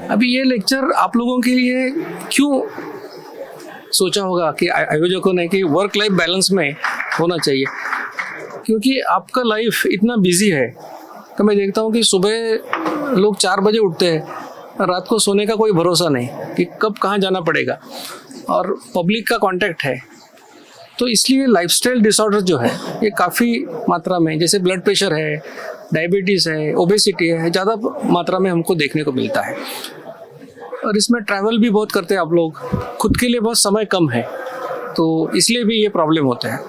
अभी ये लेक्चर आप लोगों के लिए क्यों सोचा होगा कि आयोजकों ने कि वर्क लाइफ बैलेंस में होना चाहिए, क्योंकि आपका लाइफ इतना बिजी है। तो मैं देखता हूँ कि सुबह लोग 4 बजे उठते हैं, रात को सोने का कोई भरोसा नहीं कि कब कहाँ जाना पड़ेगा, और पब्लिक का कांटेक्ट है। तो इसलिए लाइफस्टाइल डिसऑर्डर जो है ये काफ़ी मात्रा में, जैसे ब्लड प्रेशर है, डायबिटीज़ है, ओबेसिटी है, ज़्यादा मात्रा में हमको देखने को मिलता है। और इसमें ट्रैवल भी बहुत करते हैं आप लोग, खुद के लिए बहुत समय कम है, तो इसलिए भी ये प्रॉब्लम होता है।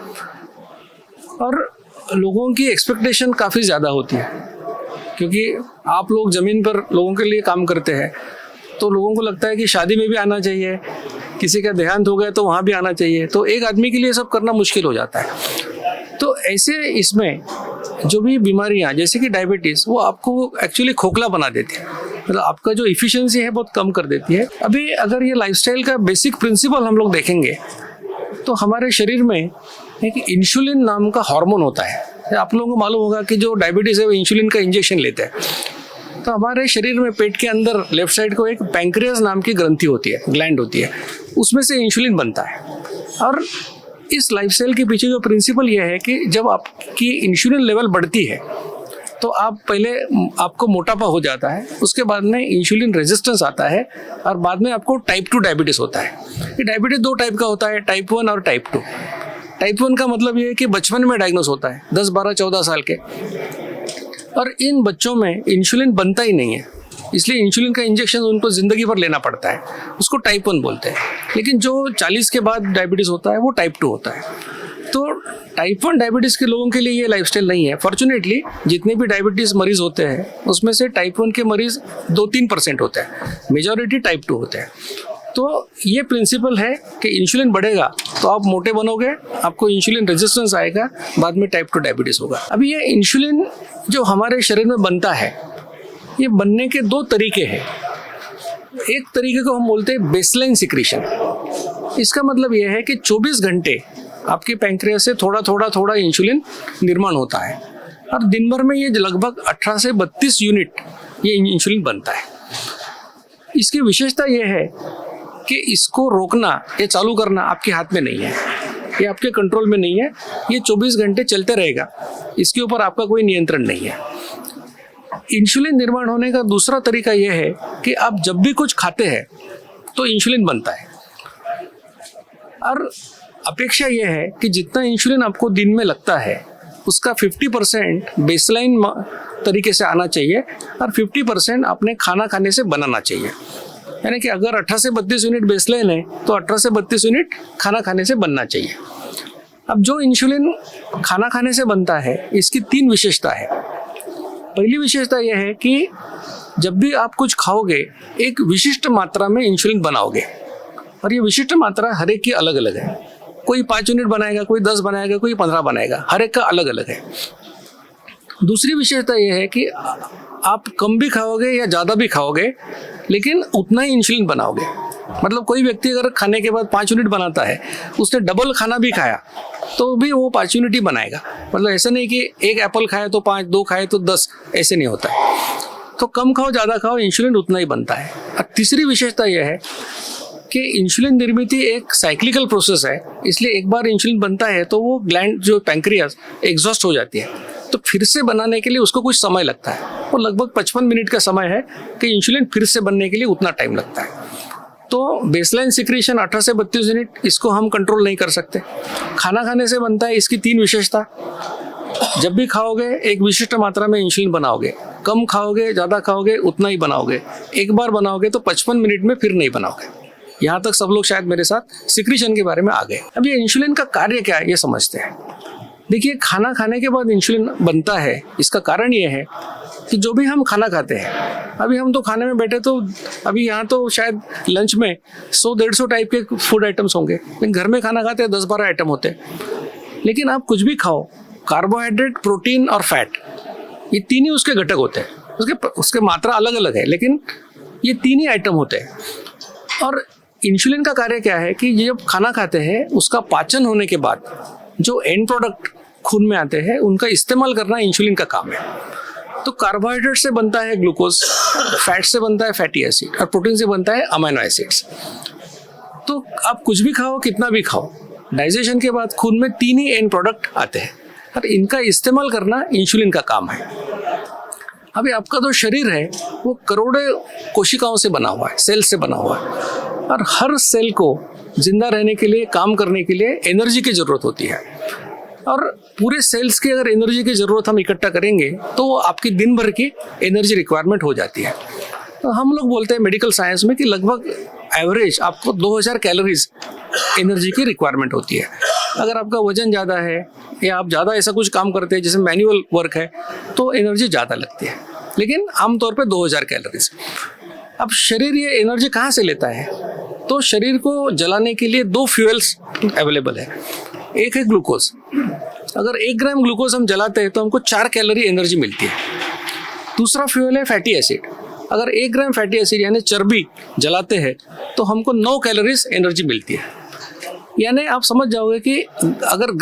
और लोगों की एक्सपेक्टेशन काफ़ी ज़्यादा होती है, क्योंकि आप लोग ज़मीन पर लोगों के लिए काम करते हैं, तो लोगों को लगता है कि शादी में भी आना चाहिए, किसी का देहांत हो गया तो वहाँ भी आना चाहिए, तो एक आदमी के लिए सब करना मुश्किल हो जाता है। तो ऐसे इसमें जो भी बीमारियाँ जैसे कि डायबिटीज़, वो आपको एक्चुअली खोखला बना देती है, मतलब आपका जो इफ़िशियंसी है बहुत कम कर देती है। अभी अगर ये लाइफस्टाइल का बेसिक प्रिंसिपल हम लोग देखेंगे तो हमारे शरीर में एक इंसुलिन नाम का हार्मोन होता है। आप लोगों को मालूम होगा कि जो डायबिटीज़ है वो इंसुलिन का इंजेक्शन लेते हैं। तो हमारे शरीर में पेट के अंदर लेफ्ट साइड को एक पैंक्रियास नाम की ग्रंथि होती है, ग्लैंड होती है, उसमें से इंसुलिन बनता है। और इस लाइफस्टाइल के पीछे जो प्रिंसिपल ये है कि जब आपकी इंसुलिन लेवल बढ़ती है तो आप पहले आपको मोटापा हो जाता है, उसके बाद में इंसुलिन रेजिस्टेंस आता है, और बाद में आपको टाइप 2 डायबिटीज़ होता है। ये डायबिटीज़ 2 टाइप का होता है, टाइप 1 और टाइप 2। टाइप 1 का मतलब ये है कि बचपन में डायग्नोस होता है, 10, 12, 14 साल के, और इन बच्चों में इंसुलिन बनता ही नहीं है, इसलिए इंसुलिन का इंजेक्शन उनको ज़िंदगी भर लेना पड़ता है, उसको टाइप 1 बोलते हैं। लेकिन जो 40 के बाद डायबिटीज़ होता है वो टाइप 2 होता है। तो टाइप 1 डायबिटीज़ के लोगों के लिए ये लाइफस्टाइल नहीं है। फॉर्चुनेटली जितने भी डायबिटीज़ मरीज़ होते हैं उसमें से टाइप 1 के मरीज़ 2-3% होते हैं, मेजॉरिटी टाइप 2 होते हैं। तो ये प्रिंसिपल है कि इंसुलिन बढ़ेगा तो आप मोटे बनोगे, आपको इंसुलिन रेजिस्टेंस आएगा, बाद में टाइप 2 डायबिटीज़ होगा। अभी ये इंसुलिन जो हमारे शरीर में बनता है, ये बनने के 2 तरीके हैं। एक तरीके को हम बोलते हैं बेसलाइन सिक्रीशन। इसका मतलब ये है कि 24 घंटे आपके पैंक्रियास से थोड़ा इंसुलिन निर्माण होता है, और दिन भर में ये लगभग 18 से 32 यूनिट ये इंसुलिन बनता है। इसकी विशेषता ये है कि इसको रोकना या चालू करना आपके हाथ में नहीं है, ये आपके कंट्रोल में नहीं है, ये 24 घंटे चलते रहेगा, इसके ऊपर आपका कोई नियंत्रण नहीं है। इंसुलिन निर्माण होने का दूसरा तरीका यह है कि आप जब भी कुछ खाते हैं तो इंसुलिन बनता है, और अपेक्षा यह है कि जितना इंसुलिन आपको दिन में लगता है उसका 50% बेसलाइन तरीके से आना चाहिए, और 50% आपने खाना खाने से बनाना चाहिए। यानी कि अगर 18 से 32 यूनिट बेसलाइन है तो 18 से 32 यूनिट खाना खाने से बनना चाहिए। अब जो इंसुलिन खाना खाने से बनता है इसकी 3 विशेषता है। पहली विशेषता यह है कि जब भी आप कुछ खाओगे एक विशिष्ट मात्रा में इंसुलिन बनाओगे, और ये विशिष्ट मात्रा हर एक की अलग अलग है। कोई 5 यूनिट बनाएगा, कोई 10 बनाएगा, कोई 15 बनाएगा, हर एक का अलग अलग है। दूसरी विशेषता यह है कि आप कम भी खाओगे या ज़्यादा भी खाओगे लेकिन उतना ही इंसुलिन बनाओगे। मतलब कोई व्यक्ति अगर खाने के बाद 5 यूनिट बनाता है, उसने डबल खाना भी खाया तो भी वो 5 यूनिट ही बनाएगा। मतलब ऐसा नहीं कि एक एप्पल खाए तो 5, 2 खाए तो 10, ऐसे नहीं होता है। तो कम खाओ ज़्यादा खाओ, इंसुलिन उतना ही बनता है। और तीसरी विशेषता यह है कि इंसुलिन निर्मित एक साइक्लिकल प्रोसेस है, इसलिए एक बार इंसुलिन बनता है तो वो ग्लैंड जो पैंक्रियास एग्जॉस्ट हो जाती है, तो फिर से बनाने के लिए उसको कुछ समय लगता है। वो लगभग 55 मिनट का समय है कि इंसुलिन फिर से बनने के लिए उतना टाइम लगता है। तो बेसलाइन सिक्रीशन 18 से 32 यूनिट, इसको हम कंट्रोल नहीं कर सकते। खाना खाने से बनता है, इसकी 3 विशेषता। जब भी खाओगे एक विशिष्ट मात्रा में इंसुलिन बनाओगे, कम खाओगे ज़्यादा खाओगे उतना ही बनाओगे, एक बार बनाओगे तो 55 मिनट में फिर नहीं बनाओगे। यहाँ तक सब लोग शायद मेरे साथ सिक्रीशन के बारे में आ गए। अब ये इंसुलिन का कार्य क्या है ये समझते हैं। देखिए, खाना खाने के बाद इंसुलिन बनता है, इसका कारण ये है कि जो भी हम खाना खाते हैं, अभी हम तो खाने में बैठे तो अभी यहाँ तो शायद लंच में 100-150 टाइप के फूड आइटम्स होंगे, लेकिन घर में खाना खाते हैं 10-12 आइटम होते हैं। लेकिन आप कुछ भी खाओ, कार्बोहाइड्रेट, प्रोटीन और फैट, ये 3 ही उसके घटक होते हैं। उसके मात्रा अलग अलग है लेकिन ये 3 ही आइटम होते हैं। और इंसुलिन का कार्य क्या है कि जब खाना खाते हैं उसका पाचन होने के बाद जो एंड प्रोडक्ट खून में आते हैं उनका इस्तेमाल करना इंसुलिन का काम है। तो कार्बोहाइड्रेट से बनता है ग्लूकोज, फैट से बनता है फैटी एसिड और प्रोटीन से बनता है अमीनो एसिड्स। तो आप कुछ भी खाओ, कितना भी खाओ, डाइजेशन के बाद खून में 3 ही एंड प्रोडक्ट आते हैं और इनका इस्तेमाल करना इंसुलिन का काम है। अभी आपका जो शरीर है वो करोड़ों कोशिकाओं से बना हुआ है, सेल से बना हुआ है, और हर सेल को जिंदा रहने के लिए, काम करने के लिए एनर्जी की ज़रूरत होती है। और पूरे सेल्स की अगर एनर्जी की ज़रूरत हम इकट्ठा करेंगे तो आपकी दिन भर की एनर्जी रिक्वायरमेंट हो जाती है। तो हम लोग बोलते हैं मेडिकल साइंस में कि लगभग एवरेज आपको 2000 कैलोरीज एनर्जी की रिक्वायरमेंट होती है। अगर आपका वजन ज़्यादा है या आप ज़्यादा ऐसा कुछ काम करते हैं जैसे मैनुअल वर्क है तो एनर्जी ज़्यादा लगती है, लेकिन आमतौर पे 2000 कैलोरीज। अब शरीर ये एनर्जी कहाँ से लेता है? तो शरीर को जलाने के लिए 2 फ्यूल्स अवेलेबल है। एक है ग्लूकोज। अगर 1 ग्राम ग्लूकोज हम जलाते हैं तो हमको 4 कैलोरी एनर्जी मिलती है। दूसरा फ्यूल है फैटी एसिड। अगर 1 ग्राम फैटी एसिड यानी चर्बी जलाते हैं तो हमको 9 कैलोरीज एनर्जी मिलती है। यानी आप समझ जाओगे कि अगर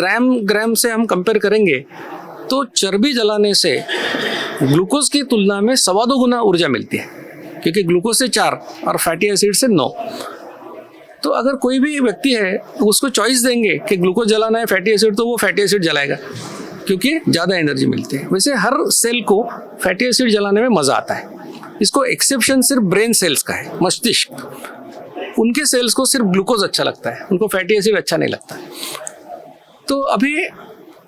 ग्राम से हम कंपेयर करेंगे तो चर्बी जलाने से ग्लूकोज की तुलना में 2.25 गुना ऊर्जा मिलती है, क्योंकि ग्लूकोज से 4 और फैटी एसिड से 9। तो अगर कोई भी व्यक्ति है उसको चॉइस देंगे कि ग्लूकोज जलाना है फैटी एसिड, तो वो फैटी एसिड जलाएगा क्योंकि ज़्यादा एनर्जी मिलती है। वैसे हर सेल को फैटी एसिड जलाने में मज़ा आता है। इसको एक्सेप्शन सिर्फ ब्रेन सेल्स का है, मस्तिष्क। उनके सेल्स को सिर्फ ग्लूकोज अच्छा लगता है, उनको फैटी एसिड अच्छा नहीं लगता। तो अभी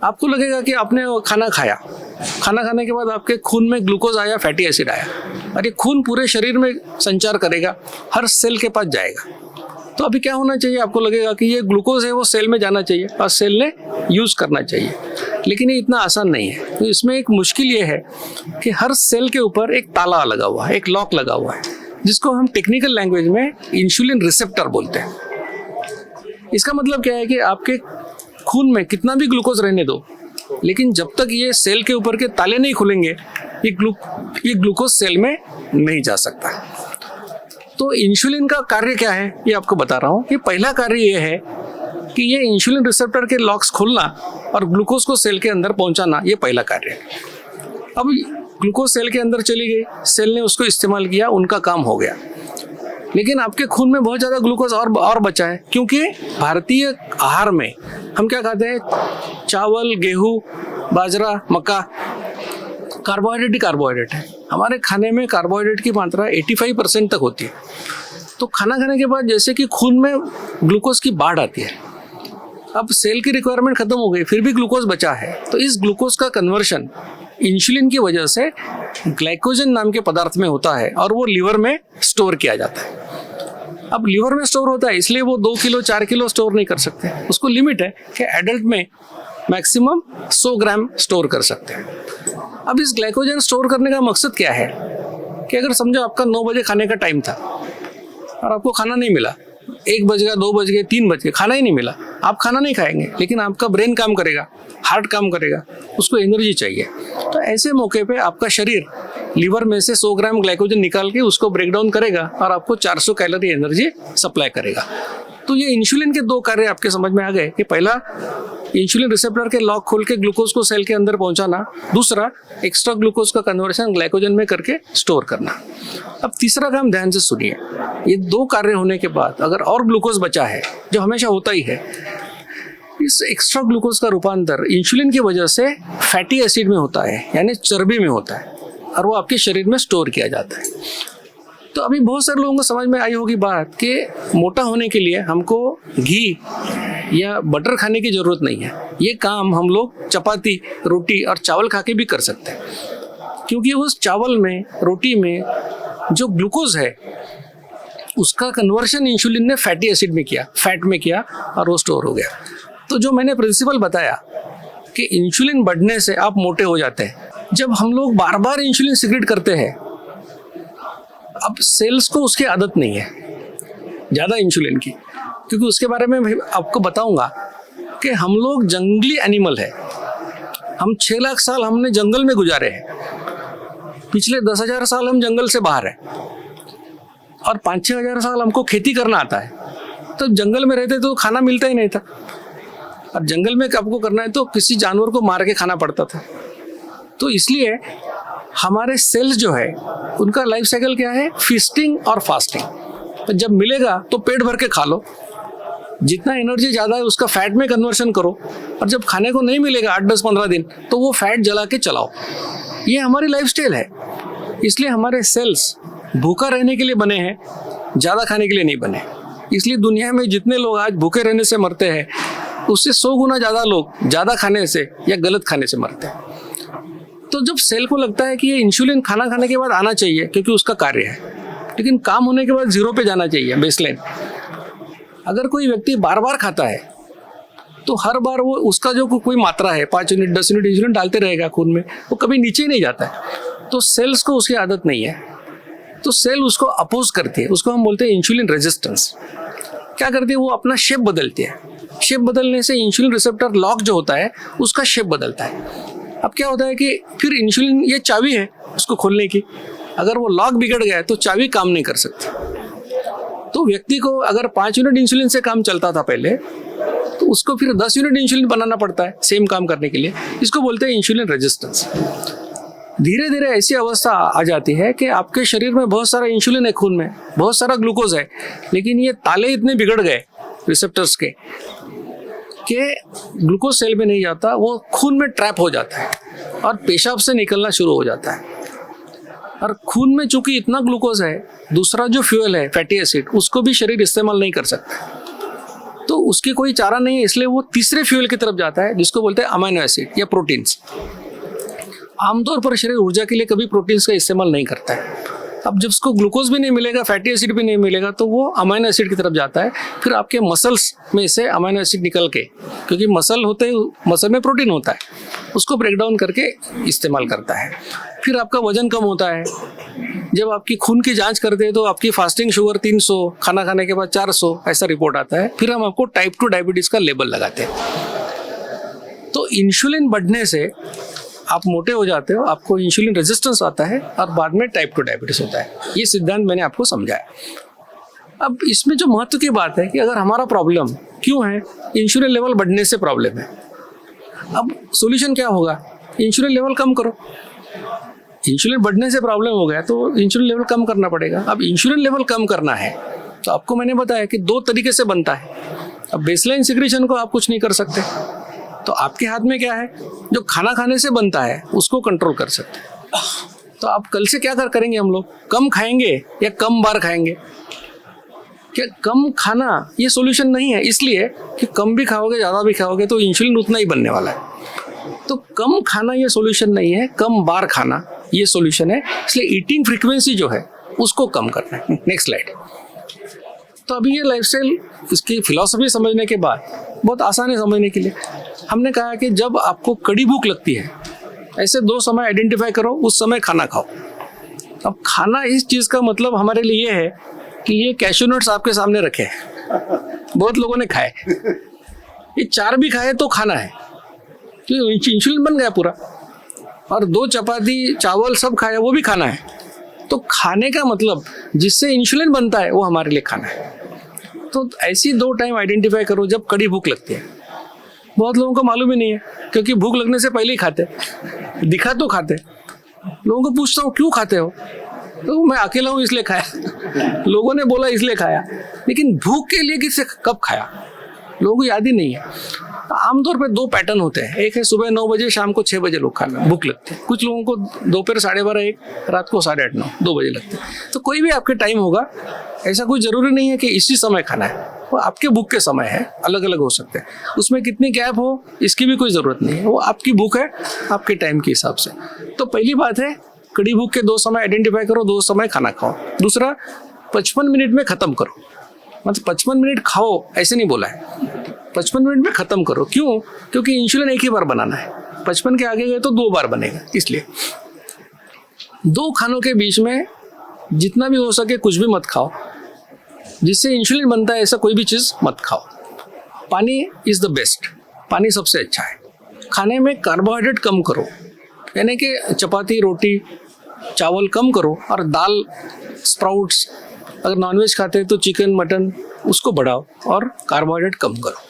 आपको लगेगा कि आपने खाना खाया, खाना खाने के बाद आपके खून में ग्लूकोज आया, फैटी एसिड आया, और ये खून पूरे शरीर में संचार करेगा, हर सेल के पास जाएगा। तो अभी क्या होना चाहिए? आपको लगेगा कि ये ग्लूकोज है वो सेल में जाना चाहिए और सेल ने यूज़ करना चाहिए, लेकिन ये इतना आसान नहीं है। तो इसमें एक मुश्किल ये है कि हर सेल के ऊपर एक ताला लगा हुआ है, एक लॉक लगा हुआ है, जिसको हम टेक्निकल लैंग्वेज में इंसुलिन रिसेप्टर बोलते हैं। इसका मतलब क्या है कि आपके खून में कितना भी ग्लूकोज रहने दो, लेकिन जब तक ये सेल के ऊपर के ताले नहीं खुलेंगे ये ग्लूकोज सेल में नहीं जा सकता। तो इंसुलिन का कार्य क्या है ये आपको बता रहा हूँ। कि पहला कार्य ये है कि ये इंसुलिन रिसेप्टर के लॉक्स खोलना और ग्लूकोज को सेल के अंदर पहुंचाना, ये पहला कार्य है। अब ग्लूकोज सेल के अंदर चली गई, सेल ने उसको इस्तेमाल किया, उनका काम हो गया। लेकिन आपके खून में बहुत ज़्यादा ग्लूकोज और बचा है, क्योंकि भारतीय आहार में हम क्या खाते हैं? चावल, गेहूँ, बाजरा, मक्का, कार्बोहाइड्रेट ही कार्बोहाइड्रेट है। हमारे खाने में कार्बोहाइड्रेट की मात्रा 85% तक होती है। तो खाना खाने के बाद जैसे कि खून में ग्लूकोज की बाढ़ आती है। अब सेल की रिक्वायरमेंट खत्म हो गई, फिर भी ग्लूकोज बचा है, तो इस ग्लूकोज का कन्वर्शन इंसुलिन की वजह से ग्लाइकोजन नाम के पदार्थ में होता है और वो लीवर में स्टोर किया जाता है। अब लीवर में स्टोर होता है इसलिए वो 2 किलो 4 किलो स्टोर नहीं कर सकते। उसको लिमिट है कि एडल्ट में मैक्सिमम 100 ग्राम स्टोर कर सकते हैं। अब इस ग्लाइकोजन स्टोर करने का मकसद क्या है कि अगर समझो आपका 9 बजे खाने का टाइम था और आपको खाना नहीं मिला, 1 बज गया, 2 बज गए, 3 बज गए, खाना ही नहीं मिला, आप खाना नहीं खाएंगे, लेकिन आपका ब्रेन काम करेगा, हार्ट काम करेगा, उसको एनर्जी चाहिए। तो ऐसे मौके पे आपका शरीर लीवर में से 100 ग्राम ग्लाइकोजन निकाल के उसको ब्रेक डाउन करेगा और आपको 400 कैलोरी एनर्जी सप्लाई करेगा। तो ये इंसुलिन के 2 कार्य आपके समझ में आ गए कि पहला इंसुलिन रिसेप्टर के लॉक खोल के ग्लूकोज को सेल के अंदर पहुंचाना, दूसरा एक्स्ट्रा ग्लूकोज का कन्वर्शन ग्लाइकोजन में करके स्टोर करना। अब तीसरा काम ध्यान से सुनिए। ये 2 कार्य होने के बाद अगर और ग्लूकोज बचा है, जो हमेशा होता ही है, इस एक्स्ट्रा ग्लूकोज का रूपांतर इंसुलिन की वजह से फैटी एसिड में होता है, यानी चर्बी में होता है, और वो आपके शरीर में स्टोर किया जाता है। तो अभी बहुत सारे लोगों को समझ में आई होगी बात कि मोटा होने के लिए हमको घी या बटर खाने की ज़रूरत नहीं है। ये काम हम लोग चपाती, रोटी और चावल खा के भी कर सकते हैं, क्योंकि उस चावल में, रोटी में जो ग्लूकोज है उसका कन्वर्शन इंसुलिन ने फैटी एसिड में किया, फैट में किया, और वो स्टोर हो गया। तो जो मैंने प्रिंसिपल बताया कि इंसुलिन बढ़ने से आप मोटे हो जाते हैं, जब हम लोग बार बार इंसुलिन सिक्रेट करते हैं, अब सेल्स को उसकी आदत नहीं है ज़्यादा इंसुलिन की, क्योंकि उसके बारे में आपको बताऊंगा कि हम लोग जंगली एनिमल है। हम 6 लाख साल हमने जंगल में गुजारे हैं, पिछले 10,000 साल हम जंगल से बाहर हैं, और 5-6 हज़ार साल हमको खेती करना आता है। तो जंगल में रहते तो खाना मिलता ही नहीं था, और जंगल में आपको करना है तो किसी जानवर को मार के खाना पड़ता था। तो इसलिए हमारे सेल्स जो है उनका लाइफ साइकिल क्या है, फीस्टिंग और फास्टिंग। तो जब मिलेगा तो पेट भर के खा लो, जितना एनर्जी ज़्यादा है उसका फैट में कन्वर्शन करो, और जब खाने को नहीं मिलेगा 8-10-15 दिन तो वो फैट जला के चलाओ। ये हमारी लाइफस्टाइल है। इसलिए हमारे सेल्स भूखा रहने के लिए बने हैं, ज़्यादा खाने के लिए नहीं बने। इसलिए दुनिया में जितने लोग आज भूखे रहने से मरते हैं उससे 100 गुना ज़्यादा लोग ज़्यादा खाने से या गलत खाने से मरते हैं। तो जब सेल को लगता है कि ये इंसुलिन खाना खाने के बाद आना चाहिए क्योंकि उसका कार्य है, लेकिन काम होने के बाद 0 पे जाना चाहिए, बेसलाइन। अगर कोई व्यक्ति बार बार खाता है तो हर बार वो उसका जो कोई मात्रा है 5 यूनिट 10 यूनिट इंसुलिन डालते रहेगा खून में, वो कभी नीचे ही नहीं जाता है। तो सेल्स को उसकी आदत नहीं है, तो सेल उसको अपोज करती है। उसको हम बोलते हैं इंसुलिन रेजिस्टेंस। क्या करती है, वो अपना शेप बदलती है। शेप बदलने से इंसुलिन रिसेप्टर लॉक जो होता है उसका शेप बदलता है। अब क्या होता है कि फिर इंसुलिन ये चाबी है उसको खोलने की, अगर वो लॉक बिगड़ गया तो चाबी काम नहीं कर सकती। तो व्यक्ति को अगर 5 यूनिट इंसुलिन से काम चलता था पहले, तो उसको फिर 10 यूनिट इंसुलिन बनाना पड़ता है सेम काम करने के लिए। इसको बोलते हैं इंसुलिन रेजिस्टेंस। धीरे धीरे ऐसी अवस्था आ जाती है कि आपके शरीर में बहुत सारा इंसुलिन है, खून में बहुत सारा ग्लूकोज है, लेकिन ये ताले इतने बिगड़ गए रिसेप्टर्स के कि ग्लूकोज सेल में नहीं जाता, वो खून में ट्रैप हो जाता है और पेशाब से निकलना शुरू हो जाता है। और खून में चूंकि इतना ग्लूकोज है, दूसरा जो फ्यूल है फैटी एसिड, उसको भी शरीर इस्तेमाल नहीं कर सकता। तो उसकी कोई चारा नहीं है, इसलिए वो तीसरे फ्यूल की तरफ जाता है जिसको बोलते हैं अमाइनो एसिड या प्रोटीन्स। आमतौर पर शरीर ऊर्जा के लिए कभी प्रोटीन्स का इस्तेमाल नहीं करता है। अब जब उसको ग्लूकोज भी नहीं मिलेगा, फैटी एसिड भी नहीं मिलेगा, तो वो अमाइनो एसिड की तरफ जाता है। फिर आपके मसल्स में से अमाइनो एसिड निकल के, क्योंकि मसल होते हैं, मसल में प्रोटीन होता है, उसको ब्रेक डाउन करके इस्तेमाल करता है। फिर आपका वजन कम होता है। जब आपकी खून की जांच करते हैं तो आपकी फास्टिंग शुगर 300, खाना खाने के बाद 400 ऐसा रिपोर्ट आता है। फिर हम आपको टाइप 2 डायबिटीज का लेबल लगाते हैं। तो इंसुलिन बढ़ने से आप मोटे हो जाते हो, आपको इंसुलिन रेजिस्टेंस आता है और बाद में टाइप 2 डायबिटीज होता है। ये सिद्धांत मैंने आपको समझाया। अब इसमें जो महत्व की बात है कि अगर हमारा प्रॉब्लम क्यों है, इंसुलिन लेवल बढ़ने से प्रॉब्लम है। अब सॉल्यूशन क्या होगा, इंसुलिन लेवल कम करो। इंसुलिन बढ़ने से प्रॉब्लम हो गया तो इंसुलिन लेवल कम करना पड़ेगा। अब इंसुलिन लेवल कम करना है तो आपको मैंने बताया कि 2 तरीके से बनता है। अब बेसलाइन सिक्रीशन को आप कुछ नहीं कर सकते, तो आपके हाथ में क्या है, जो खाना खाने से बनता है उसको कंट्रोल कर सकते हैं। तो आप कल से क्या करेंगे, हम लोग कम खाएंगे या कम बार खाएंगे? क्या कम खाना ये सॉल्यूशन नहीं है, इसलिए कि कम भी खाओगे ज़्यादा भी खाओगे तो इंसुलिन उतना ही बनने वाला है। तो कम खाना ये सॉल्यूशन नहीं है, कम बार खाना ये सॉल्यूशन है। इसलिए ईटिंग फ्रीक्वेंसी जो है उसको कम करना है। Next slide. तो अभी ये लाइफस्टाइल, इसकी फिलॉसफी समझने के बाद बहुत आसान है समझने के लिए। हमने कहा कि जब आपको कड़ी भूख लगती है, ऐसे 2 समय आइडेंटिफाई करो, उस समय खाना खाओ। अब खाना इस चीज़ का मतलब हमारे लिए ये है कि ये कैशू नट्स आपके सामने रखे हैं, बहुत लोगों ने खाए, ये 4 भी खाए तो खाना है, तो इंसुलिन बन गया पूरा। और 2 चपाती चावल सब खाए वो भी खाना है। तो खाने का मतलब जिससे इंसुलिन बनता है वो हमारे लिए खाना है। तो ऐसी 2 टाइम आइडेंटिफाई करो जब कड़ी भूख लगती है। बहुत लोगों को मालूम ही नहीं है, क्योंकि भूख लगने से पहले ही खाते, दिखा तो खाते। लोगों को पूछता हूँ क्यों खाते हो, तो मैं अकेला हूँ इसलिए खाया, लोगों ने बोला इसलिए खाया। लेकिन भूख के लिए किससे कब खाया लोगों को याद ही नहीं है। आमतौर पे 2 पैटर्न होते हैं, एक है सुबह 9 बजे, शाम को 6 बजे लोग खाना भूख लगती है। कुछ लोगों को दोपहर 12:30 1, रात को 8:30 9 2 बजे लगते हैं। तो कोई भी आपके टाइम होगा, ऐसा कोई जरूरी नहीं है कि इसी समय खाना है, वो आपके भूख के समय है, अलग अलग हो सकते हैं। उसमें कितनी गैप हो इसकी भी कोई जरूरत नहीं है, वो आपकी भूख है आपके टाइम के हिसाब से। तो पहली बात है, कड़ी भूख के 2 समय आइडेंटिफाई करो, 2 समय खाना खाओ। दूसरा, 55 मिनट में खत्म करो। मतलब 55 मिनट खाओ ऐसे नहीं बोला है, 55 मिनट में खत्म करो। क्यों? क्योंकि इंसुलिन एक ही बार बनाना है, 55 के आगे गए तो 2 बार बनेगा। इसलिए 2 खानों के बीच में जितना भी हो सके कुछ भी मत खाओ, जिससे इंसुलिन बनता है ऐसा कोई भी चीज़ मत खाओ। पानी इज़ द बेस्ट, पानी सबसे अच्छा है। खाने में कार्बोहाइड्रेट कम करो, यानी कि चपाती रोटी चावल कम करो, और दाल स्प्राउट्स, अगर नॉनवेज खाते हैं तो चिकन मटन उसको बढ़ाओ, और कार्बोहाइड्रेट कम करो।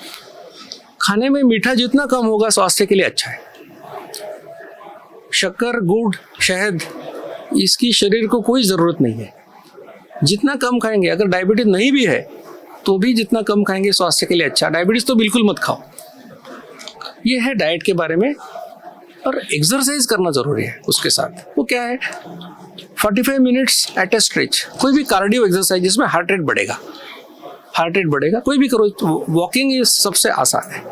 खाने में मीठा जितना कम होगा स्वास्थ्य के लिए अच्छा है। शक्कर, गुड़, शहद, इसकी शरीर को कोई ज़रूरत नहीं है। जितना कम खाएंगे, अगर डायबिटीज नहीं भी है तो भी जितना कम खाएंगे स्वास्थ्य के लिए अच्छा। डायबिटीज तो बिल्कुल मत खाओ। ये है डाइट के बारे में। और एक्सरसाइज करना ज़रूरी है उसके साथ। वो क्या है? 45 मिनट्स एट ए स्ट्रेच, कोई भी कार्डियो एक्सरसाइज जिसमें हार्ट रेट बढ़ेगा, कोई भी करो। वॉकिंग ये सबसे आसान है।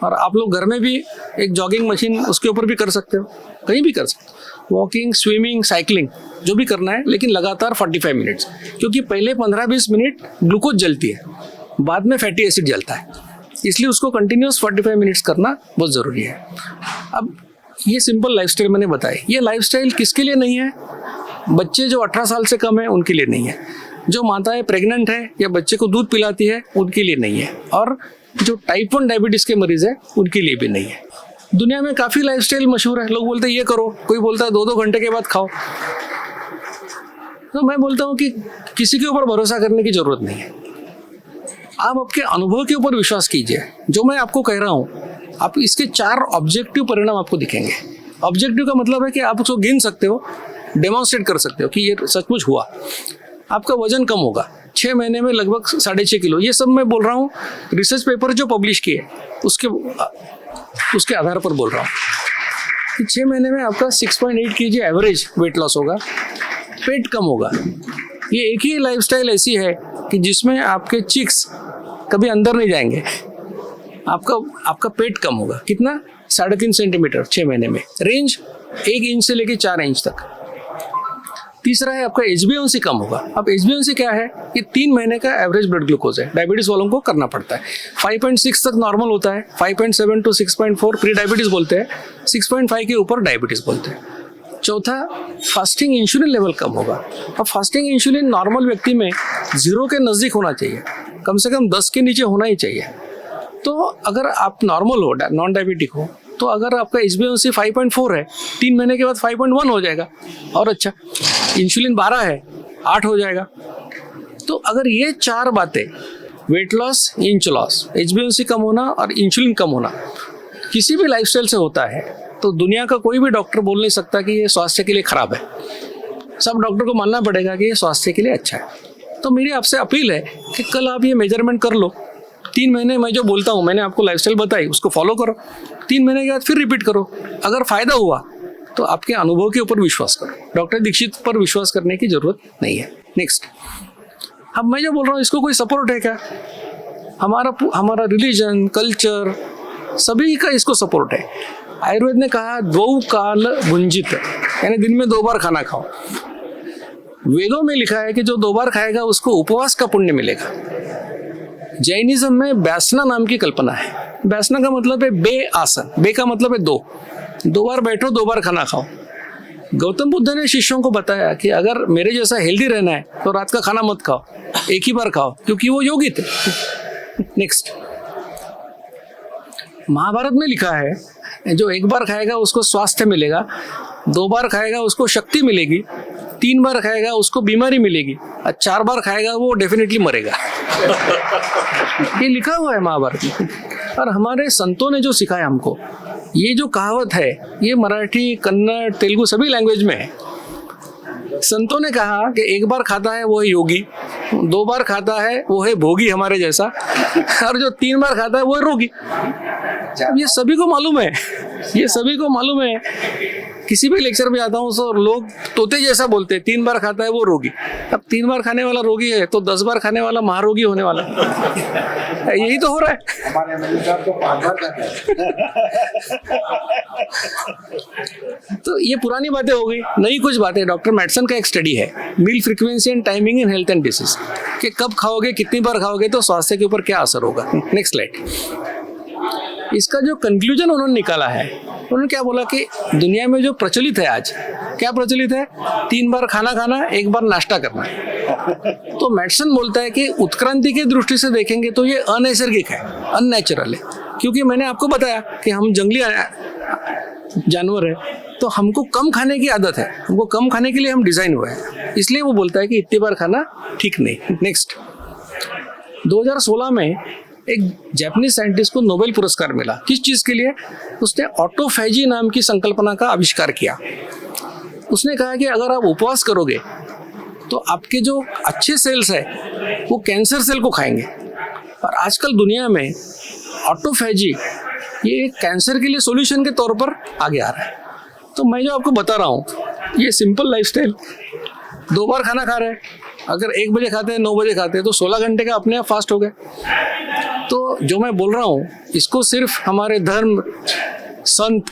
और आप लोग घर में भी एक जॉगिंग मशीन उसके ऊपर भी कर सकते हो, कहीं भी कर सकते हो। वॉकिंग, स्विमिंग, साइकिलिंग जो भी करना है, लेकिन लगातार 45 मिनट्स, क्योंकि पहले 15-20 मिनट ग्लूकोज जलती है, बाद में फैटी एसिड जलता है, इसलिए उसको कंटिन्यूस 45 मिनट्स करना बहुत ज़रूरी है। अब ये सिंपल लाइफस्टाइल मैंने बताई। ये लाइफस्टाइल किसके लिए नहीं है? बच्चे जो 18 साल से कम है उनके लिए नहीं है, जो माताएं प्रेग्नेंट है या बच्चे को दूध पिलाती है उनके लिए नहीं है, और जो टाइप 1 डायबिटीज़ के मरीज़ है उनके लिए भी नहीं है। दुनिया में काफ़ी लाइफस्टाइल मशहूर है। लोग बोलते हैं ये करो, कोई बोलता है 2-2 घंटे के बाद खाओ। तो मैं बोलता हूँ कि किसी के ऊपर भरोसा करने की ज़रूरत नहीं है। आप आपके अनुभव के ऊपर विश्वास कीजिए। जो मैं आपको कह रहा हूँ, आप इसके 4 ऑब्जेक्टिव परिणाम आपको दिखेंगे। ऑब्जेक्टिव का मतलब है कि आप उसको गिन सकते हो, डेमोन्स्ट्रेट कर सकते हो कि ये सचमुच हुआ। आपका वजन कम होगा 6 महीने में लगभग 6.5 किलो। ये सब मैं बोल रहा हूँ रिसर्च पेपर जो पब्लिश किए उसके आधार पर बोल रहा हूँ कि 6 महीने में आपका 6.8 kg एवरेज वेट लॉस होगा, पेट कम होगा। ये एक ही लाइफस्टाइल ऐसी है कि जिसमें आपके चिक्स कभी अंदर नहीं जाएंगे। आपका पेट कम होगा, कितना? 3.5 सेंटीमीटर 6 महीने में। रेंज 1 इंच से लेके 4 इंच तक। तीसरा है आपका HbA1c कम होगा। अब HbA1c क्या है? ये 3 महीने का एवरेज ब्लड ग्लूकोज है। डायबिटीज वालों को करना पड़ता है। 5.6 तक नॉर्मल होता है, 5.7 to 6.4 प्री डायबिटीज बोलते हैं, 6.5 के ऊपर डायबिटीज बोलते हैं। चौथा, फास्टिंग इंसुलिन लेवल कम होगा। अब फास्टिंग इंसुलिन नॉर्मल व्यक्ति में 0 के नज़दीक होना चाहिए, कम से कम 10 के नीचे होना ही चाहिए। तो अगर आप नॉर्मल हो, नॉन डायबिटिक हो, तो अगर आपका HbA1c 5.4 है, 3 महीने के बाद 5.1 हो जाएगा और अच्छा। इंसुलिन 12 है, 8 हो जाएगा। तो अगर ये 4 बातें, weight loss, inch loss, HbA1c कम होना और इंसुलिन कम होना, किसी भी लाइफस्टाइल से होता है, तो दुनिया का कोई भी डॉक्टर बोल नहीं सकता कि ये स्वास्थ्य के लिए खराब है। सब डॉक्टर को मानना पड़ेगा कि ये स्वास्थ्य के लिए अच्छा है। तो मेरी आपसे अपील है कि कल आप ये मेजरमेंट कर लो। 3 महीने मैं जो बोलता हूँ, मैंने आपको लाइफस्टाइल बताई, उसको फॉलो करो। 3 महीने के बाद फिर रिपीट करो। अगर फ़ायदा हुआ तो आपके अनुभव के ऊपर विश्वास करो। डॉक्टर दीक्षित पर विश्वास करने की ज़रूरत नहीं है। नेक्स्ट, अब मैं जो बोल रहा हूँ इसको कोई सपोर्ट है क्या? हमारा रिलीजन, कल्चर, सभी का इसको सपोर्ट है। आयुर्वेद ने कहा 2 काल भुंजित, यानी दिन में 2 बार खाना खाओ। वेदों में लिखा है कि जो 2 बार खाएगा उसको उपवास का पुण्य मिलेगा। जैनिज्म में व्यासना नाम की कल्पना है। व्यासना का मतलब है बे आसन, बे का मतलब है 2 बार बैठो, 2 बार खाना खाओ। गौतम बुद्ध ने शिष्यों को बताया कि अगर मेरे जैसा हेल्दी रहना है तो रात का खाना मत खाओ, एक ही बार खाओ, क्योंकि वो योगी थे। नेक्स्ट, महाभारत में लिखा है जो 1 बार खाएगा उसको स्वास्थ्य मिलेगा, 2 बार खाएगा उसको शक्ति मिलेगी, 3 बार खाएगा उसको बीमारी मिलेगी, और 4 बार खाएगा वो डेफिनेटली मरेगा। ये लिखा हुआ है महाभारत में। और हमारे संतों ने जो सिखाया हमको, ये जो कहावत है, ये मराठी, कन्नड़, तेलुगु सभी लैंग्वेज में है। संतों ने कहा कि 1 बार खाता है वो है योगी, 2 बार खाता है वो है भोगी हमारे जैसा, और जो 3 बार खाता है वो है रोगी। ये सभी को मालूम है, ये सभी को मालूम है। किसी भी लेक्चर में जाता हूँ तो लोग तोते जैसा बोलते हैं, 3 बार खाता है वो रोगी। अब 3 बार खाने वाला रोगी है तो 10 बार खाने वाला महारोगी होने वाला। यही तो हो रहा है। हमारे तो 5 बार खाता है। तो ये पुरानी बातें हो गई, नई कुछ बातें। डॉक्टर मैटसन का एक स्टडी है, meal frequency and timing in health and disease, कि कब खाओगे, कितनी बार खाओगे तो स्वास्थ्य के ऊपर क्या असर होगा। Next slide. इसका जो कंक्लूजन उन्होंने निकाला है, उन्होंने क्या बोला कि दुनिया में जो प्रचलित है आज, क्या प्रचलित है? 3 बार खाना खाना, 1 बार नाश्ता करना। तो मैटसन बोलता है कि उत्क्रांति की दृष्टि से देखेंगे तो ये अनैसर्गिक है, अननेचुरल है, क्योंकि मैंने आपको बताया कि हम जंगली जानवर है, तो हमको कम खाने की आदत है, हमको कम खाने के लिए हम डिजाइन हुए हैं। इसलिए वो बोलता है कि इतनी बार खाना ठीक नहीं। नेक्स्ट, 2016 में एक जापानीज साइंटिस्ट को नोबेल पुरस्कार मिला। किस चीज़ के लिए? उसने ऑटोफैजी नाम की संकल्पना का आविष्कार किया। उसने कहा कि अगर आप उपवास करोगे तो आपके जो अच्छे सेल्स है वो कैंसर सेल को खाएंगे। और आजकल दुनिया में ऑटोफैजी ये कैंसर के लिए सॉल्यूशन के तौर पर आगे आ रहा है। तो मैं जो आपको बता रहा हूँ, ये सिंपल लाइफस्टाइल, 2 बार खाना खा रहे हैं, अगर 1 बजे खाते हैं 9 बजे खाते हैं तो 16 घंटे का अपने आप फास्ट हो गए। तो जो मैं बोल रहा हूँ इसको सिर्फ हमारे धर्म, संत,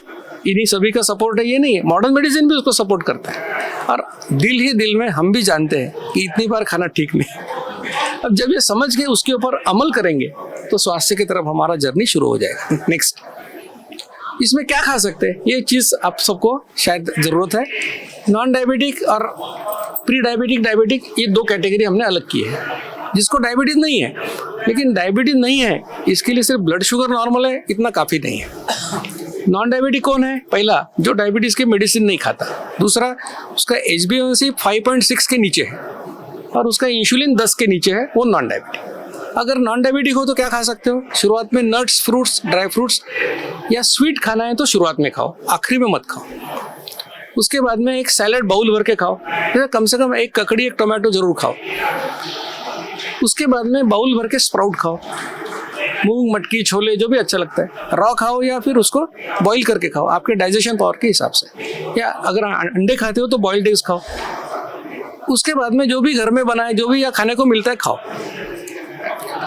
इन्हीं सभी का सपोर्ट है ये नहीं है, मॉडर्न मेडिसिन भी उसको सपोर्ट करता है। और दिल ही दिल में हम भी जानते हैं कि इतनी बार खाना ठीक नहीं। अब जब ये समझ के उसके ऊपर अमल करेंगे तो स्वास्थ्य की तरफ हमारा जर्नी शुरू हो जाएगा। नेक्स्ट, इसमें क्या खा सकते हैं, ये चीज़ आप सबको शायद ज़रूरत है। नॉन डायबिटिक और प्री डायबिटिक, डायबिटिक, ये 2 कैटेगरी हमने अलग की है। जिसको डायबिटीज़ नहीं है, लेकिन डायबिटीज़ नहीं है इसके लिए सिर्फ ब्लड शुगर नॉर्मल है इतना काफ़ी नहीं है। नॉन डायबिटिक कौन है? पहला, जो डायबिटीज़ की मेडिसिन नहीं खाता। दूसरा, उसका HbA1c 5.6 के नीचे है और उसका इंसुलिन 10 के नीचे है, वो नॉन डायबिटिक। अगर नॉन डायबिटिक हो तो क्या खा सकते हो? शुरुआत में नट्स, फ्रूट्स, ड्राई फ्रूट्स या स्वीट खाना है तो शुरुआत में खाओ, आखिरी में मत खाओ। उसके बाद में एक सैलड बाउल भर के खाओ, जैसे कम से कम 1 ककड़ी 1 टोमेटो जरूर खाओ। उसके बाद में बाउल भर के स्प्राउट खाओ, मूंग, मटकी, छोले, जो भी अच्छा लगता है, रॉ खाओ या फिर उसको बॉईल करके खाओ आपके डाइजेशन पावर के हिसाब से। या अगर अंडे खाते हो तो बॉइल्ड एग्स खाओ। उसके बाद में जो भी घर में बनाए, जो भी या खाने को मिलता है खाओ।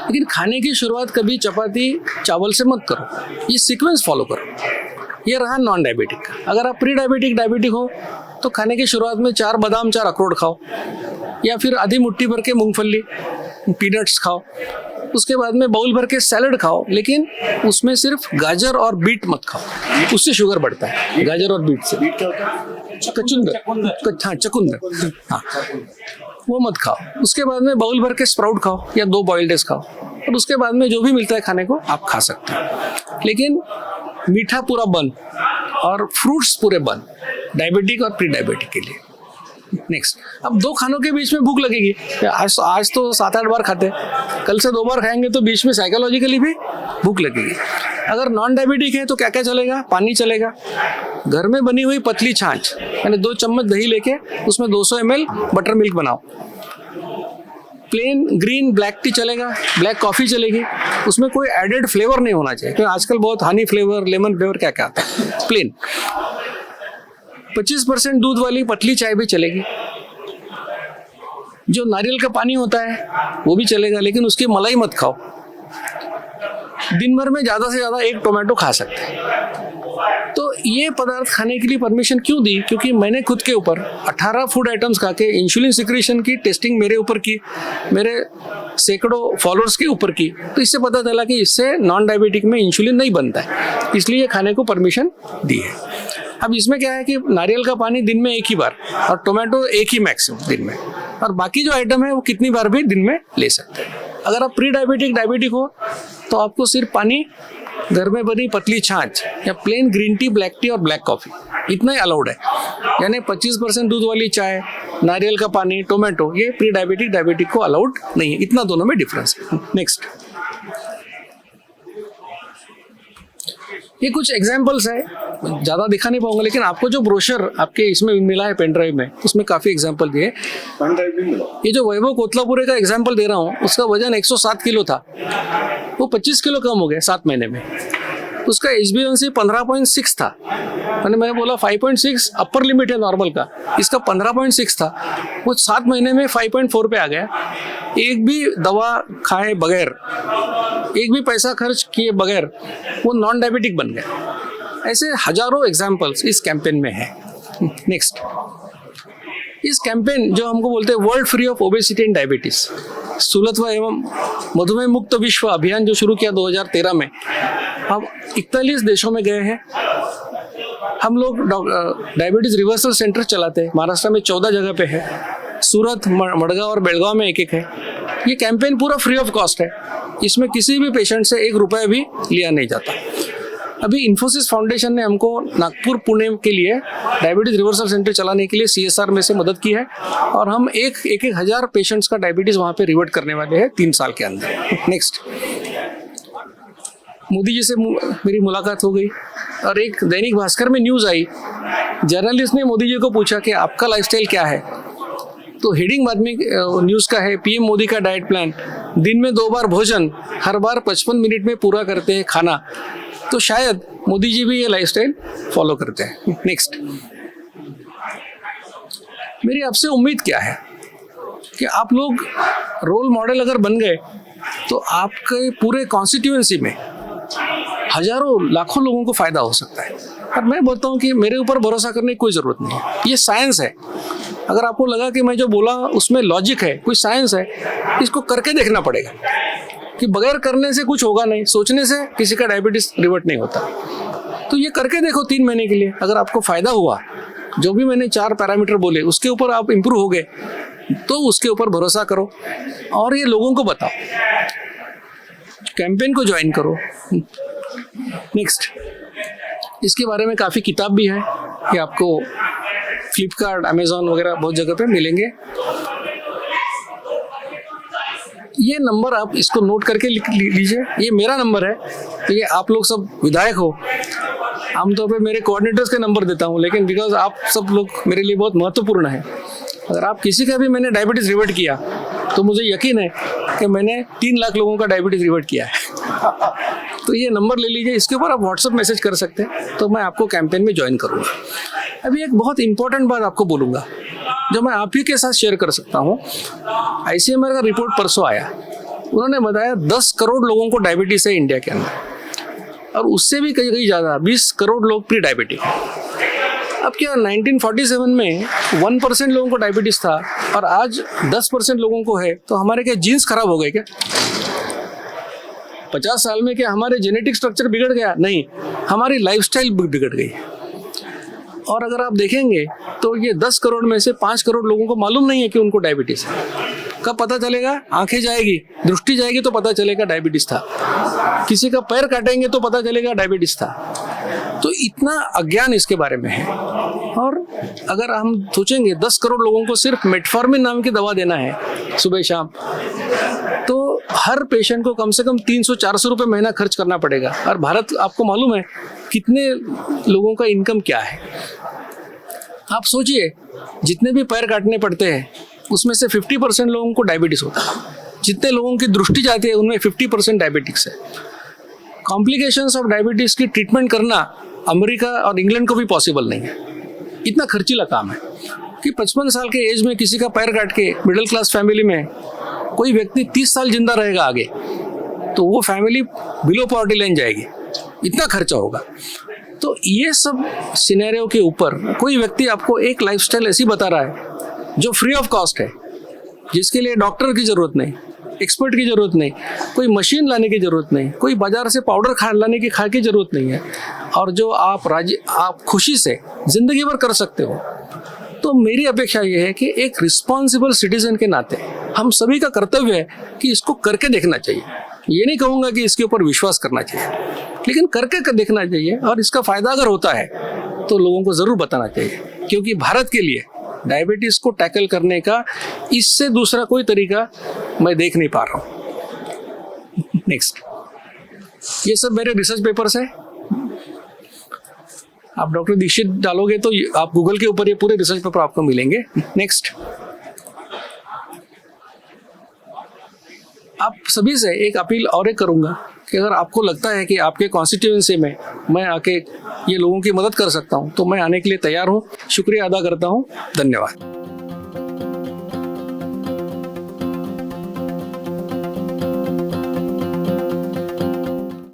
लेकिन खाने की शुरुआत कभी चपाती चावल से मत करो, ये सीक्वेंस फॉलो करो। ये रहा नॉन डायबिटिक का। अगर आप प्री डायबिटिक, डायबिटिक हो तो खाने की शुरुआत में 4 बादाम, 4 अखरोट खाओ या फिर आधी मुट्ठी भर के मूंगफली, पीनट्स खाओ। उसके बाद में बाउल भर के सैलड खाओ, लेकिन उसमें सिर्फ गाजर और बीट मत खाओ, उससे शुगर बढ़ता है। गाजर और बीट से चकुंदर, हाँ चकुंदर, हाँ वो मत खाओ। उसके बाद में बाउल भर के स्प्राउट खाओ या 2 बॉइल्ड एग्स खाओ। और उसके बाद में जो भी मिलता है खाने को आप खा सकते हो, लेकिन मीठा पूरा बंद और फ्रूट्स पूरे बंद, डायबिटिक और प्री डायबिटिक के लिए। नेक्स्ट, अब 2 खानों के बीच में भूख लगेगी। आज तो 7-8 बार खाते हैं, कल से 2 बार खाएंगे तो बीच में साइकोलॉजिकली भी भूख लगेगी। अगर नॉन डायबिटिक है तो क्या क्या चलेगा? पानी चलेगा, घर में बनी हुई पतली छाछ, यानी 2 चम्मच दही लेके उसमें 200 ml बटर मिल्क बनाओ। प्लेन ग्रीन ब्लैक टी चलेगा, ब्लैक कॉफ़ी चलेगी, उसमें कोई एडेड फ्लेवर नहीं होना चाहिए, क्योंकि आजकल बहुत हनी फ्लेवर, लेमन फ्लेवर क्या क्या आता है। प्लेन 25% दूध वाली पतली चाय भी चलेगी। जो नारियल का पानी होता है वो भी चलेगा, लेकिन उसकी मलाई मत खाओ। दिन भर में ज़्यादा से ज़्यादा 1 टोमेटो खा सकते हैं। तो ये पदार्थ खाने के लिए परमिशन क्यों दी? क्योंकि मैंने खुद के ऊपर 18 फूड आइटम्स खा के इंसुलिन सिक्रीशन की टेस्टिंग मेरे ऊपर की, मेरे सैकड़ों फॉलोअर्स के ऊपर की। तो इससे पता चला कि इससे नॉन डायबिटिक में इंसुलिन नहीं बनता है, इसलिए खाने को परमिशन दी है। अब इसमें क्या है कि नारियल का पानी दिन में 1 ही बार और टोमेटो 1 ही मैक्सिमम दिन में, और बाकी जो आइटम है वो कितनी बार भी दिन में ले सकते हैं। अगर आप प्री डायबिटिक, डायबिटिक हो तो आपको सिर्फ पानी, घर में बनी पतली छाछ या plane green tea, black T और ब्लैक कॉफ़ी, इतना ही अलाउड है। यानी 25% दूध वाली चाय, नारियल का पानी, टोमेटो, ये प्री डायबिटिक, डायबिटिक को अलाउड नहीं है। इतना दोनों में डिफरेंस है। नेक्स्ट, ये कुछ एग्जाम्पल्स है, ज़्यादा दिखा नहीं पाऊंगा, लेकिन आपको जो ब्रोशर आपके इसमें मिला है पेन ड्राइव में, उसमें काफ़ी एग्जाम्पल दिए। ये जो वैभव कोतलापुरे का एग्जाम्पल दे रहा हूँ, उसका वजन 107 किलो था, वो 25 किलो कम हो गया 7 महीने में। उसका HbA1c 15.6 था, मैंने बोला 5.6 अपर लिमिट है नॉर्मल का, इसका 15.6 था, वो 7 महीने में 5.4 पे आ गया। एक भी दवा खाए बगैर, एक भी पैसा खर्च किए बगैर वो नॉन डायबिटिक बन गया। ऐसे हजारों एग्जाम्पल्स इस कैंपेन में है। नेक्स्ट, इस कैंपेन जो हमको बोलते हैं world free of obesity and diabetes, स्थूलत्व एवं मधुमेह मुक्त विश्व अभियान जो शुरू किया 2013 में, हम 41 देशों में गए हैं। हम लोग डायबिटीज रिवर्सल सेंटर चलाते हैं, महाराष्ट्र में 14 जगह पे है, सूरत, मडगांव और बेलगांव में एक है। ये कैंपेन पूरा फ्री ऑफ कॉस्ट है, इसमें किसी भी पेशेंट से 1 रुपया भी लिया नहीं जाता। अभी इन्फोसिस फाउंडेशन ने हमको नागपुर, पुणे के लिए डायबिटीज रिवर्सल सेंटर चलाने के लिए CSR में से मदद की है, और हम एक हजार पेशेंट्स का डायबिटीज वहाँ पे रिवर्ट करने वाले हैं 3 साल के अंदर। नेक्स्ट, मोदी जी से मेरी मुलाकात हो गई और एक दैनिक भास्कर में न्यूज़ आई, जर्नलिस्ट ने मोदी जी को पूछा कि आपका लाइफस्टाइल क्या है, तो हेडिंग बाद में न्यूज़ का है पीएम मोदी का डाइट प्लान, दिन में 2 बार भोजन, हर बार 55 मिनट में पूरा करते हैं खाना। तो शायद मोदी जी भी ये लाइफस्टाइल फॉलो करते हैं। नेक्स्ट, मेरी आपसे उम्मीद क्या है कि आप लोग रोल मॉडल अगर बन गए तो आपके पूरे कॉन्स्टिट्यूएंसी में हजारों लाखों लोगों को फायदा हो सकता है। और मैं बोलता हूँ कि मेरे ऊपर भरोसा करने की कोई ज़रूरत नहीं है, ये साइंस है। अगर आपको लगा कि मैं जो बोला उसमें लॉजिक है, कोई साइंस है, इसको करके देखना पड़ेगा कि बगैर करने से कुछ होगा नहीं, सोचने से किसी का डायबिटीज रिवर्ट नहीं होता। तो ये करके देखो 3 महीने के लिए, अगर आपको फायदा हुआ, जो भी मैंने 4 पैरामीटर बोले उसके ऊपर आप इम्प्रूव हो गए, तो उसके ऊपर भरोसा करो और ये लोगों को बताओ, कैंपेन को ज्वाइन करो। नेक्स्ट, इसके बारे में काफ़ी किताब भी है, ये आपको फ्लिपकार्ट, अमेजॉन वगैरह बहुत जगह पे मिलेंगे। ये नंबर आप इसको नोट करके लिख लीजिए, ये मेरा नंबर है। तो ये आप लोग सब विधायक हो, आमतौर पे मेरे कोऑर्डिनेटर्स के नंबर देता हूँ, लेकिन बिकॉज आप सब लोग मेरे लिए बहुत महत्वपूर्ण है। अगर आप किसी का भी मैंने डायबिटीज़ रिवर्ट किया तो मुझे यकीन है कि मैंने 3 लाख लोगों का डायबिटीज़ रिवर्ट किया है। तो ये नंबर ले लीजिए, इसके ऊपर आप व्हाट्सएप मैसेज कर सकते हैं, तो मैं आपको कैंपेन में ज्वाइन करूँगा। अभी एक बहुत इंपॉर्टेंट बात आपको बोलूँगा जो मैं आप ही के साथ शेयर कर सकता हूँ। ICMR का रिपोर्ट परसों आया, उन्होंने बताया 10 करोड़ लोगों को डायबिटीज़ है इंडिया के अंदर, और उससे भी कहीं ज़्यादा 20 करोड़ लोग प्री डायबिटिक हैं। अब क्या 1947 में 1% लोगों को डायबिटीज़ था और आज 10% लोगों को है, तो हमारे क्या जीन्स खराब हो गए क्या? 50 साल में क्या हमारे जेनेटिक स्ट्रक्चर बिगड़ गया? नहीं, हमारी लाइफस्टाइल बिगड़ गई। और अगर आप देखेंगे तो ये 10 करोड़ में से 5 करोड़ लोगों को मालूम नहीं है कि उनको डायबिटीज़ है। कब पता चलेगा? आंखें जाएगी, दृष्टि जाएगी तो पता चलेगा डायबिटीज़ था। किसी का पैर काटेंगे तो पता चलेगा डायबिटीज़ था। तो इतना अज्ञान इसके बारे में है। और अगर हम सोचेंगे 10 करोड़ लोगों को सिर्फ मेटफॉर्मिन नाम की दवा देना है सुबह शाम, तो हर पेशेंट को कम से कम 300-400 रुपये महीना खर्च करना पड़ेगा। और भारत, आपको मालूम है कितने लोगों का इनकम क्या है? आप सोचिए, जितने भी पैर काटने पड़ते हैं उसमें से 50% लोगों को डायबिटीज़ होता है। जितने लोगों की दृष्टि जाती है उनमें 50% डायबिटिक्स है। कॉम्प्लिकेशंस ऑफ डायबिटीज़ की ट्रीटमेंट करना अमेरिका और इंग्लैंड को भी पॉसिबल नहीं है, इतना खर्चीला काम है कि 55 साल के एज में किसी का पैर काट के मिडिल क्लास फैमिली में कोई व्यक्ति 30 साल जिंदा रहेगा आगे, तो वो फैमिली बिलो पॉवर्टी लाइन जाएगी, इतना खर्चा होगा। तो ये सब सिनेरियो के ऊपर कोई व्यक्ति आपको एक लाइफस्टाइल ऐसी बता रहा है जो फ्री ऑफ कॉस्ट है, जिसके लिए डॉक्टर की ज़रूरत नहीं, एक्सपर्ट की ज़रूरत नहीं, कोई मशीन लाने की ज़रूरत नहीं, कोई बाजार से पाउडर लाने की खा की ज़रूरत नहीं है, और जो आप खुशी से ज़िंदगी भर कर सकते हो। तो मेरी अपेक्षा ये है कि एक रिस्पॉन्सिबल सिटीजन के नाते हम सभी का कर्तव्य है कि इसको करके देखना चाहिए। ये नहीं कहूँगा कि इसके ऊपर विश्वास करना चाहिए, लेकिन करके देखना चाहिए, और इसका फ़ायदा अगर होता है तो लोगों को ज़रूर बताना चाहिए, क्योंकि भारत के लिए डायबिटीज़ को टैकल करने का इससे दूसरा कोई तरीका मैं देख नहीं पा रहा हूँ। नेक्स्ट, ये सब मेरे रिसर्च पेपर्स हैं। आप डॉक्टर दीक्षित डालोगे तो आप गूगल के ऊपर ये पूरे रिसर्च पेपर आपको मिलेंगे। नेक्स्ट, आप सभी से एक अपील और एक करूँगा कि अगर आपको लगता है कि आपके कॉन्स्टिट्यूएंसी में मैं आके ये लोगों की मदद कर सकता हूँ तो मैं आने के लिए तैयार हूँ। शुक्रिया अदा करता हूँ। धन्यवाद।